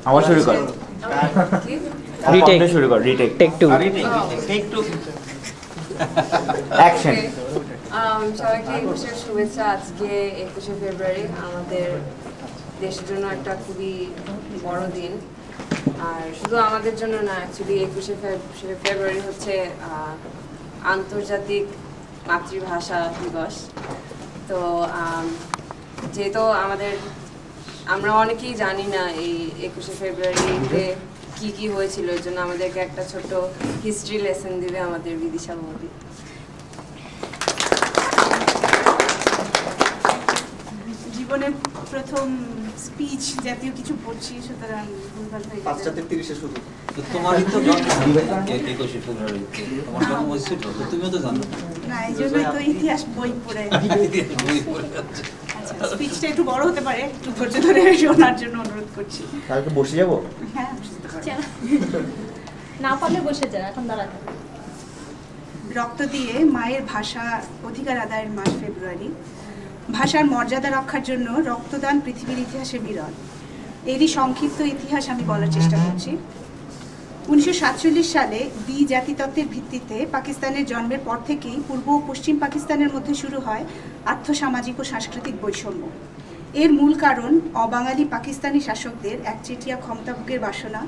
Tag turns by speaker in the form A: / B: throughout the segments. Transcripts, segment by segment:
A: আবার শুরু কর
B: রিটেক
A: শুরু কর রিটেক
B: টেক টু
A: অ্যাকশন
C: সবাইকে 21 শুভেচ্ছা। আজকে 21 ফেব্রুয়ারি আমাদের দেশের জন্য একটা খুবই বড় দিন, আর শুধু আমাদের জন্য না, অ্যাকচুয়ালি 21 ফেব্রুয়ারি হচ্ছে আন্তর্জাতিক মাতৃভাষা দিবস। তো যেহেতু আমরা অনেকেই জানি না এই 21 ফেব্রুয়ারিতে কি কি হয়েছিল, এর জন্য আমাদেরকে একটা ছোট্ট হিস্ট্রি লেসন দিবে আমাদের বিদিশা বৌদি।
D: জীবনের প্রথম স্পিচ জাতীয় কিছু পড়ছি, সুতরাং ভুলভাল হয়ে গেছে।
E: 5:30 শুরু। তোমারই তো জন্ম 21 ফেব্রুয়ারি, তোমার জন্ম হয়েছিল, তুমিও তো জানো
D: না, এই জন্যই তো ইতিহাস বই পড়ে। আচ্ছা, স্পিচটা একটু বড় হতে পারে, একটু ধৈর্য ধরে শোনার জন্য অনুরোধ করছি।
A: কালকে বসে যাব?
D: হ্যাঁ, বসতে পারেন।
F: না পারলে বসে যায়, এখন দাঁড়াতে।
D: রক্ত দিয়ে মায়ের ভাষা অধিকার আদায়ের মাস ফেব্রুয়ারি। ভাষার মর্যাদা রক্ষার জন্য রক্তদান পৃথিবীর ইতিহাসে বিরল। এরই সংক্ষিপ্ত ইতিহাস আমি বলার চেষ্টা করছি। 1947 সালে দ্বি-জাতিতত্ত্বের ভিত্তিতে পাকিস্তানের জন্মের পর থেকেই পূর্ব ও পশ্চিম পাকিস্তানের মধ্যে শুরু হয় আর্থসামাজিক ও সাংস্কৃতিক বৈষম্য। এর মূল কারণ অবাঙালি পাকিস্তানি শাসকদের একচেটিয়া ক্ষমতাভোগের বাসনা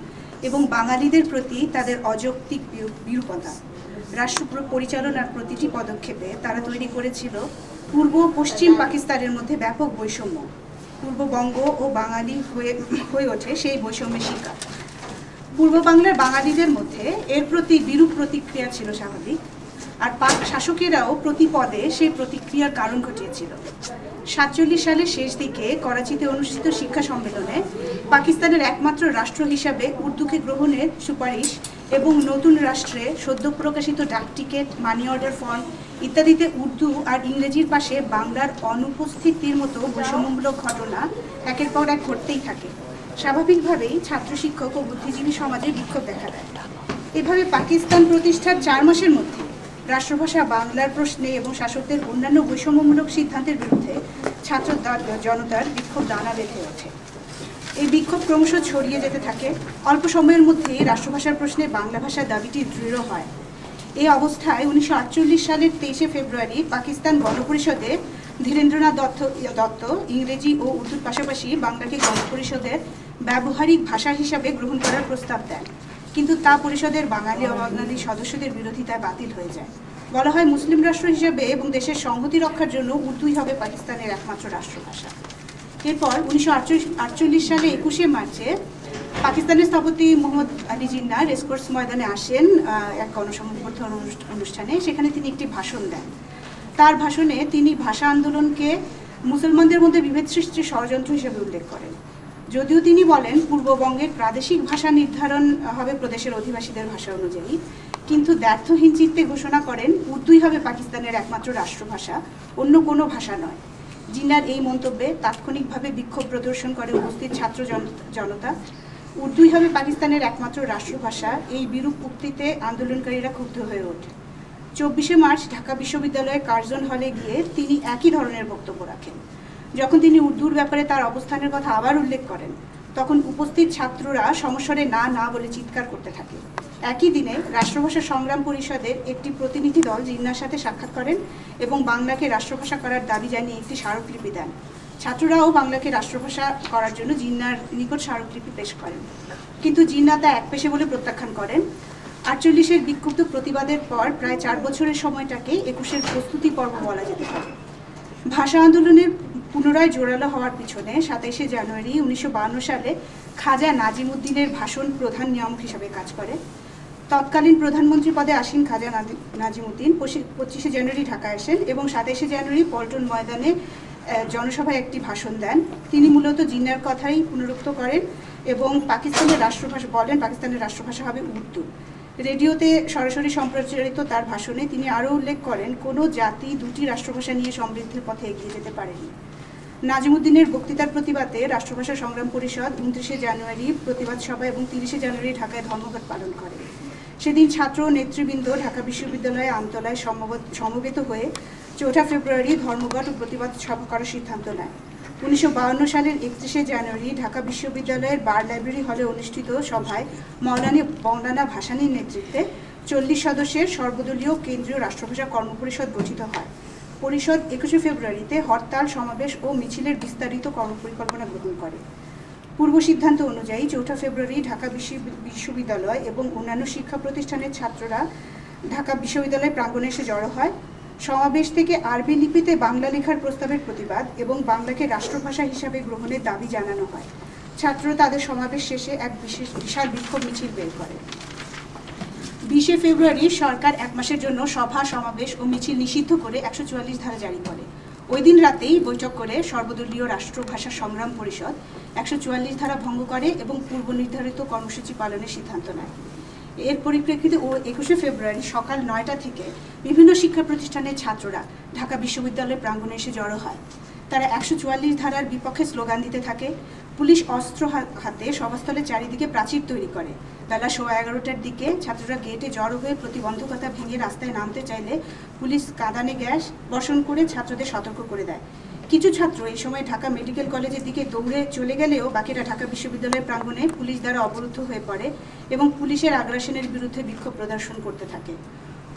D: এবং বাঙালিদের প্রতি তাদের অযৌক্তিক বিরূপতা। রাষ্ট্র পরিচালনার প্রতিটি পদক্ষেপে তারা তৈরি করেছিল পূর্ব ও পশ্চিম পাকিস্তানের মধ্যে ব্যাপক বৈষম্য। পূর্ববঙ্গ ও বাঙালি হয়ে ওঠে সেই বৈষম্যের শিকার। পূর্ব বাংলার বাঙালিদের মধ্যে এর প্রতি বিরূপ প্রতিক্রিয়া ছিল স্বাভাবিক, আর পাক শাসকেরাও প্রতি পদে সেই প্রতিক্রিয়ার কারণ ঘটিয়েছিল। 47 সালের শেষ দিকে করাচিতে অনুষ্ঠিত শিক্ষা সম্মেলনে পাকিস্তানের একমাত্র রাষ্ট্র হিসাবে উর্দুকে গ্রহণের সুপারিশ এবং নতুন রাষ্ট্রে সদ্য প্রকাশিত ডাকটিকেট, মানি অর্ডার ফর্ম ইত্যাদিতে উর্দু আর ইংরেজির পাশে বাংলার অনুপস্থিতির মতো বৈষম্যমূলক ঘটনা একের পর এক ঘটতেই থাকে। স্বাভাবিকভাবেই ছাত্র, শিক্ষক ও বুদ্ধিজীবী সমাজে বিক্ষোভ দেখা দেয়। এভাবে পাকিস্তান প্রতিষ্ঠার 4 মাসের মধ্যে রাষ্ট্রভাষা বাংলার প্রশ্নে এবং শাসকদের অন্যান্য বৈষম্যমূলক সিদ্ধান্তের বিরুদ্ধে ছাত্র জনতার বিক্ষোভ দানা বেঁধে ওঠে। এই বিক্ষোভ ক্রমশ ছড়িয়ে যেতে থাকে। অল্প সময়ের মধ্যেই রাষ্ট্রভাষার প্রশ্নে বাংলা ভাষার দাবিটি দৃঢ় হয়। এই অবস্থায় 1948 সালের 23 ফেব্রুয়ারি পাকিস্তান গণপরিষদে ধীরেন্দ্রনাথ দত্ত ইংরেজি ও উর্দুর পাশাপাশি বাংলাকে গণপরিষদের ব্যবহারিক ভাষা হিসাবে গ্রহণ করার প্রস্তাব দেন, কিন্তু তা পরিষদের বাঙালি অবাঙালি সদস্যদের বিরোধিতায় বাতিল হয়ে যায়। বলা হয় মুসলিম রাষ্ট্র হিসেবে এবং দেশের সংহতি রক্ষার জন্য উর্দুই হবে পাকিস্তানের একমাত্র রাষ্ট্রভাষা। এরপর 1948 সালে 21 মার্চে পাকিস্তানের স্থপতি মোহাম্মদ আলী জিন্নাহ রেসকোর্স ময়দানে আসেন এক গণসংবর্ধন অনুষ্ঠানে। সেখানে তিনি একটি ভাষণ দেন। তার ভাষণে তিনি ভাষা আন্দোলনকে মুসলমানদের মধ্যে বিভেদ সৃষ্টির ষড়যন্ত্র হিসেবে উল্লেখ করেন। যদিও তিনি বলেন পূর্ববঙ্গের প্রাদেশিক ভাষা নির্ধারণ হবে প্রদেশের অধিবাসীদের ভাষা অনুযায়ী, কিন্তু দ্ব্যর্থহীন চিত্তে ঘোষণা করেন উর্দুই হবে পাকিস্তানের একমাত্র রাষ্ট্রভাষা, অন্য কোনো ভাষা নয়। জিন্নাহর এই মন্তব্যে তাৎক্ষণিকভাবে বিক্ষোভ প্রদর্শন করে উপস্থিত ছাত্র জনতা। উর্দুই হবে পাকিস্তানের একমাত্র রাষ্ট্রভাষা, এই বিরূপ উক্তিতে আন্দোলনকারীরা ক্ষুব্ধ হয়ে ওঠে। 24 মার্চ ঢাকা বিশ্ববিদ্যালয়ের কার্জন হলে গিয়ে তিনি একই ধরনের বক্তব্য রাখেন। যখন তিনি উর্দুর ব্যাপারে তার অবস্থানের কথা আবার উল্লেখ করেন, তখন উপস্থিত ছাত্ররা সমস্বরে না না বলে চিৎকার করতে থাকে। একই দিনে রাষ্ট্রভাষা সংগ্রাম পরিষদের একটি প্রতিনিধি দল জিন্নাহর সাথে সাক্ষাৎ করেন এবং বাংলাকে রাষ্ট্রভাষা করার দাবি জানিয়ে একটি স্মারকলিপি দেন। ছাত্ররাও বাংলাকে রাষ্ট্রভাষা করার জন্য জিন্নাহর নিকট স্মারকলিপি পেশ করেন, কিন্তু জিন্নাহ তা একপেশে বলে প্রত্যাখ্যান করেন। 48-এর বিক্ষুব্ধ প্রতিবাদের পর প্রায় 4 বছরের সময়টাকে 21-এর প্রস্তুতি পর্ব বলা যেতে পারে। ভাষা আন্দোলনের পুনরায় জোরালো হওয়ার পিছনে 27 জানুয়ারি 1952 সালে খাজা নাজিমুদ্দিনের ভাষণ প্রধান নিয়ামক হিসাবে কাজ করে। তৎকালীন প্রধানমন্ত্রী পদে আসীন খাজা নাজিমুদ্দিন 25 জানুয়ারি ঢাকায় আসেন এবং 27 জানুয়ারি পল্টন ময়দানে জনসভায় একটি ভাষণ দেন। তিনি মূলত জিন্নাহর কথাই পুনরুক্ত করেন এবং পাকিস্তানের রাষ্ট্রভাষা হবে উর্দু। রেডিওতে সরাসরি সম্প্রচারিত তার ভাষণে তিনি আরও উল্লেখ করেন, কোনো জাতি দুটি রাষ্ট্রভাষা নিয়ে সমৃদ্ধির পথে এগিয়ে যেতে পারেনি। নাজিমুদ্দিনের বক্তৃতার প্রতিবাদে রাষ্ট্রভাষা সংগ্রাম পরিষদ 29 জানুয়ারি প্রতিবাদ সভা এবং 30 জানুয়ারি ঢাকায় ধর্মঘট পালন করে। সেদিন ছাত্র নেতৃবৃন্দ ঢাকা বিশ্ববিদ্যালয়ে আমতলায় সমবেত হয়ে 4 ফেব্রুয়ারি ধর্মঘট ও প্রতিবাদ সভা করার সিদ্ধান্ত নেয়। 1952 সালের 31শে জানুয়ারি ঢাকা বিশ্ববিদ্যালয়ের বার লাইব্রেরি হলে অনুষ্ঠিত সভায় মৌলানা ভাসানীর নেতৃত্বে 40 সদস্যের সর্বদলীয় কেন্দ্রীয় রাষ্ট্রভাষা কর্মপরিষদ গঠিত হয়। পরিষদ 21শে ফেব্রুয়ারিতে হরতাল, সমাবেশ ও মিছিলের বিস্তারিত কর্মপরিকল্পনা গ্রহণ করে। পূর্ব সিদ্ধান্ত অনুযায়ী 4 ফেব্রুয়ারি ঢাকা বিশ্ববিদ্যালয় এবং অন্যান্য শিক্ষা প্রতিষ্ঠানের ছাত্ররা ঢাকা বিশ্ববিদ্যালয় প্রাঙ্গণে এসে জড়ো হয়। সমাবেশ থেকে আরবি লিপিতে বাংলা লেখার প্রস্তাবের প্রতিবাদ এবং বাংলাকে রাষ্ট্রভাষা হিসাবে গ্রহণের দাবি জানানো হয়। ছাত্ররা তাদের সমাবেশ শেষে এক বিশাল বিক্ষোভ মিছিল বের করে। 20শে ফেব্রুয়ারি সরকার 1 মাসের জন্য সভা, সমাবেশ ও মিছিল নিষিদ্ধ করে 144 ধারা জারি করে। ওই দিন রাতেই বৈঠক করে সর্বদলীয় রাষ্ট্রভাষা সংগ্রাম পরিষদ 144 ধারা ভঙ্গ করে এবং পূর্ব নির্ধারিত কর্মসূচি পালনের সিদ্ধান্ত নেয়। এর পরিপ্রেক্ষিতে 21শে ফেব্রুয়ারি সকাল 9টা থেকে বিভিন্ন শিক্ষা প্রতিষ্ঠানের ছাত্ররা ঢাকা বিশ্ববিদ্যালয়ের প্রাঙ্গণে এসে জড়ো হয়। তারা 144 ধারার বিপক্ষে স্লোগান দিতে থাকে। পুলিশ অস্ত্র হাতে সভাস্থলের চারিদিকে প্রাচীর তৈরি করে। বেলা 11:15টার দিকে ছাত্ররা গেটে জড়ো হয়ে প্রতিবন্ধকতা ভেঙে রাস্তায় নামতে চাইলে পুলিশ কাঁদানে গ্যাস বর্ষণ করে ছাত্রদের সতর্ক করে দেয়। কিছু ছাত্র এই সময় ঢাকা মেডিকেল কলেজের দিকে দৌড়ে চলে গেলেও বাকিরা ঢাকা বিশ্ববিদ্যালয়ের প্রাঙ্গণে পুলিশ দ্বারা অবরুদ্ধ হয়ে পড়ে এবং পুলিশের আগ্রাসনের বিরুদ্ধে বিক্ষোভ প্রদর্শন করতে থাকে।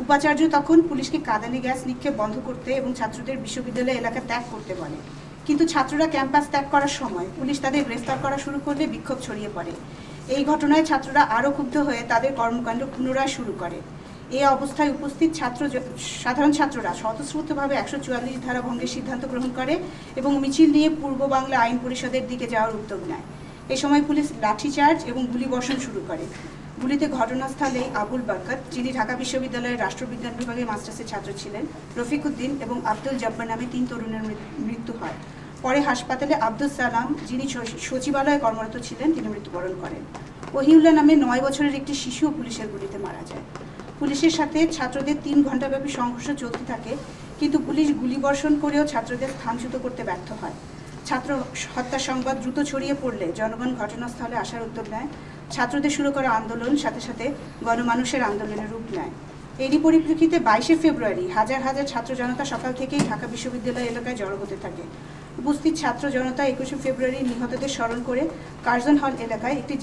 D: উপাচার্য তখন পুলিশকে কাঁদানে গ্যাস নিক্ষেপ বন্ধ করতে এবং ছাত্রদের বিশ্ববিদ্যালয় এলাকা ত্যাগ করতে বলে। কিন্তু ছাত্ররা ক্যাম্পাস ত্যাগ করার সময় পুলিশ তাদের গ্রেফতার করা শুরু করলে বিক্ষোভ ছড়িয়ে পড়ে। এই ঘটনায় ছাত্ররা আরও ক্ষুব্ধ হয়ে তাদের কর্মকাণ্ড পুনরায় শুরু করে। এই অবস্থায় উপস্থিত সাধারণ ছাত্ররা স্বতঃস্ফূর্তভাবে 144 ধারা ভঙ্গের সিদ্ধান্ত গ্রহণ করে এবং মিছিল নিয়ে পূর্ব বাংলা আইন পরিষদের দিকে যাওয়ার উদ্যোগ নেয়। এ সময় পুলিশ লাঠিচার্জ এবং গুলিবর্ষণ শুরু করে। গুলিতে ঘটনাস্থলে আবুল বরকত, যিনি ঢাকা বিশ্ববিদ্যালয়ের রাষ্ট্রবিজ্ঞান বিভাগে মাস্টার্সের ছাত্র ছিলেন, রফিক উদ্দিন এবং আব্দুল জব্বার নামে 3 তরুণের মৃত্যু হয়। পরে হাসপাতালে আব্দুল সালাম, যিনি সচিবালয়ে কর্মরত ছিলেন, তিনি মৃত্যুবরণ করেন। ওহিউল্লাহ নামে 9 বছরের একটি শিশুও পুলিশের গুলিতে মারা যায়। পুলিশের সাথে ছাত্রদের 3 ঘণ্টাব্যাপী সংঘর্ষ চলতে থাকে, কিন্তু পুলিশ গুলিবর্ষণ করেও ছাত্রদের স্থানচ্যুত করতে ব্যর্থ হয়। ছাত্র হত্যার সংবাদ দ্রুত ছড়িয়ে পড়লে জনগণ ঘটনাস্থলে আসার উদ্যোগ নেয়। ছাত্রদের শুরু করা আন্দোলন সাথে সাথে গণমানুষের আন্দোলনের রূপ নেয়। এরই পরিপ্রেক্ষিতে 22শে ফেব্রুয়ারি হাজার হাজার ছাত্র জনতা সকাল থেকেই ঢাকা বিশ্ববিদ্যালয় এলাকায় জড়ো হতে থাকে। উপস্থিত ছাত্র জনতা 21শে ফেব্রুয়ারি নিহতদের স্মরণ করে কার্জন হল এলাকায় একটি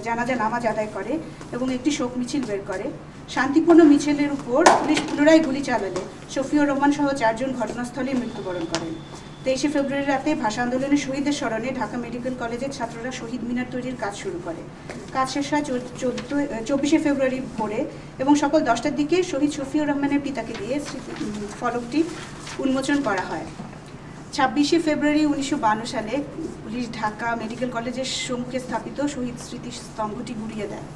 D: জানাজা নামাজ আদায় করে এবং একটি শোক মিছিল বের করে। শান্তিপূর্ণ মিছিলের উপর পুলিশ পুনরায় গুলি চালালে শফিউর রহমান সহ 4 জন ঘটনাস্থলে মৃত্যুবরণ করেন। 23শে ফেব্রুয়ারি রাতে ভাষা আন্দোলনের শহীদদের স্মরণে ঢাকা মেডিকেল কলেজের ছাত্ররা শহীদ মিনার তৈরির কাজ শুরু করে। কাজ শেষ হয় 24শে ফেব্রুয়ারি ভোরে এবং সকাল 10টার দিকে শহীদ শফিউর রহমানের পিতাকে দিয়ে ফলকটি উন্মোচন করা হয়। 26শে ফেব্রুয়ারি 1952 সালে পুলিশ ঢাকা মেডিকেল কলেজের সম্মুখে স্থাপিত শহীদ স্মৃতি স্তম্ভটি গুঁড়িয়ে দেয়।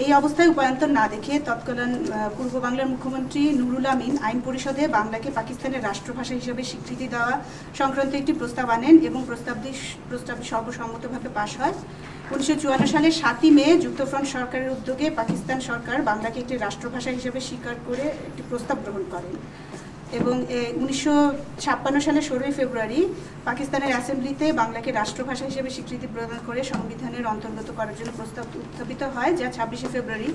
D: এই অবস্থায় উপায়ন্তর না দেখে তৎকালীন পূর্ব বাংলার মুখ্যমন্ত্রী নুরুল আমিন আইন পরিষদে বাংলাকে পাকিস্তানের রাষ্ট্রভাষা হিসেবে স্বীকৃতি দেওয়া সংক্রান্ত একটি প্রস্তাব আনেন এবং প্রস্তাবটি সর্বসম্মতভাবে পাশ হয়। 1954 সালের 7ই মে যুক্তফ্রন্ট সরকারের উদ্যোগে পাকিস্তান সরকার বাংলাকে একটি রাষ্ট্রভাষা হিসেবে স্বীকার করে একটি প্রস্তাব গ্রহণ করেন এবং 1956 সালের 16ই ফেব্রুয়ারি পাকিস্তানের অ্যাসেম্বলিতে বাংলাকে রাষ্ট্রভাষা হিসেবে স্বীকৃতি প্রদান করে সংবিধানের অন্তর্গত করার জন্য প্রস্তাব উত্থাপিত হয়, যা 26শে ফেব্রুয়ারি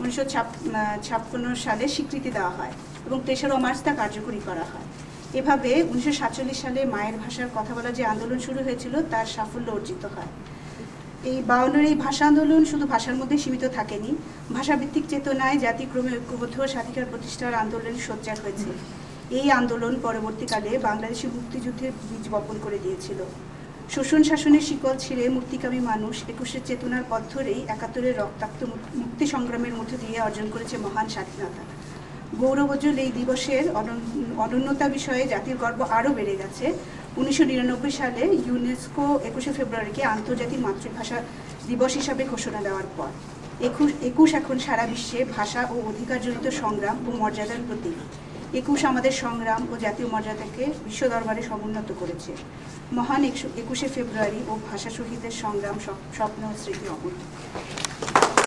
D: 1956 সালে স্বীকৃতি দেওয়া হয় এবং 3রা মার্চ তা কার্যকরী করা হয়। এভাবে 1947 সালে মায়ের ভাষার কথা বলা যে আন্দোলন শুরু হয়েছিল তার সাফল্য অর্জিত হয়। এই 52-এর এই ভাষা আন্দোলন শুধু ভাষার মধ্যে সীমিত থাকেনি, ভাষাভিত্তিক চেতনায় জাতিক্রমে ঐক্যবদ্ধ স্বাধিকার প্রতিষ্ঠার আন্দোলনের সোচ্চার হয়েছে। এই আন্দোলন পরবর্তীকালে বাংলাদেশে মুক্তিযুদ্ধের বীজ বপন করে দিয়েছিল। শোষণ শাসনের শিকল ছিঁড়ে মুক্তিকামী মানুষ 21-এর চেতনার পথ ধরেই 71-এর রক্তাক্ত মুক্তি সংগ্রামের মধ্য দিয়ে অর্জন করেছে মহান স্বাধীনতা। গৌরবোজ্জ্বল এই দিবসের অনন্যতা বিষয়ে জাতির গর্ব আরও বেড়ে গেছে 1999 সালে ইউনেস্কো 21শে ফেব্রুয়ারিকে আন্তর্জাতিক মাতৃভাষা দিবস হিসাবে ঘোষণা দেওয়ার পর। 21 এখন সারা বিশ্বে ভাষা ও অধিকারজনিত সংগ্রাম ও মর্যাদার প্রতীক। 21 আমাদের সংগ্রাম ও জাতীয় মর্যাদাকে বিশ্ব দরবারে সমুন্নত করেছে। মহান 21শে ফেব্রুয়ারি ও ভাষা শহীদদের সংগ্রাম, স্বপ্ন ও স্মৃতি অমূল্য।